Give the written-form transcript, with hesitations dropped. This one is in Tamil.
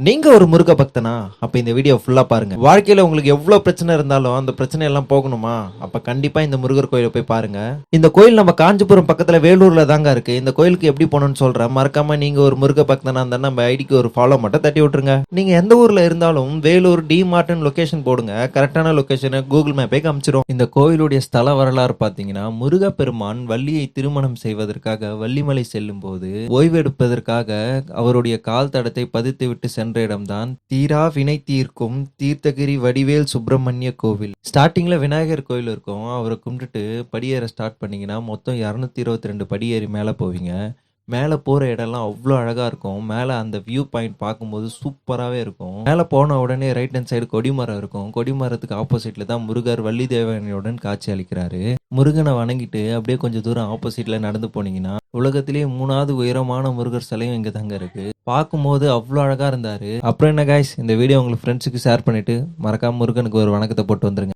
நீங்க ஒரு முருக பக்தனா? அப்ப இந்த வீடியோ ஃபுல்லா பாருங்க. வாழ்க்கையில உங்களுக்கு எவ்ளோ பிரச்சனை இருந்தாலும், அந்த பிரச்சனை எல்லாம் போகணுமா? அப்ப கண்டிப்பா இந்த முருகர் கோயில போய் பாருங்க. இந்த கோயில் நம்ம காஞ்சிபுரம் பக்கத்துல வேலூர்ல தாங்க இருக்கு. இந்த கோயிலுக்கு எப்படி போகணும்னு சொல்றேன். மறக்காம நீங்க ஒரு முருக பக்தனா இருந்தா நம்ம ஐடிக்கு ஒரு ஃபாலோ மட்டும் தட்டி விட்டுருங்க. நீங்க எந்த ஊர்ல இருந்தாலும் வேலூர் டி மார்ட்னு லொகேஷன் போடுங்க. கரெக்டான லொகேஷனை கூகுள் மேப்பே காமிச்சிரும். இந்த கோயிலுடைய ஸ்தல வரலாறு பாத்தீங்கன்னா, முருகப்பெருமான் வள்ளியை திருமணம் செய்வதற்காக வள்ளிமலை செல்லும் போது ஓய்வெடுப்பதற்காக அவருடைய கால் தடத்தை பதித்து விட்டு சென்ற இடம்தான் தீரா வினை தீர்க்கும் தீர்த்தகிரி வடிவேல் சுப்பிரமணிய கோவில். ஸ்டார்டிங்ல விநாயகர் கோயில் இருக்கும். அவரை கும்பிட்டுட்டு படியேற ஸ்டார்ட் பண்ணீங்கன்னா மொத்தம் 222 படியேறி மேல போவீங்க. மேல போற இடம்லாம் அவ்வளோ அழகா இருக்கும். மேல அந்த வியூ பாயிண்ட் பார்க்கும்போது சூப்பராகவே இருக்கும். மேல போன உடனே ரைட் ஹேண்ட் சைடு கொடிமரம் இருக்கும். கொடிமரத்துக்கு ஆப்போசிட்ல தான் முருகர் வள்ளி தேவனையுடன் காட்சி அளிக்கிறாரு. முருகனை வணங்கிட்டு அப்படியே கொஞ்சம் தூரம் ஆப்போசிட்ல நடந்து போனீங்கன்னா உலகத்திலேயே 3வது உயரமான முருகர் சிலையும் இங்க தாங்க இருக்கு. பார்க்கும்போது அவ்வளோ அழகா இருந்தாரு. அப்புறம் என்ன காய்ஸ், இந்த வீடியோ உங்களுக்கு ஃப்ரெண்ட்ஸுக்கு ஷேர் பண்ணிட்டு மறக்காம முருகனுக்கு ஒரு வணக்கத்தை போட்டு வந்துருங்க.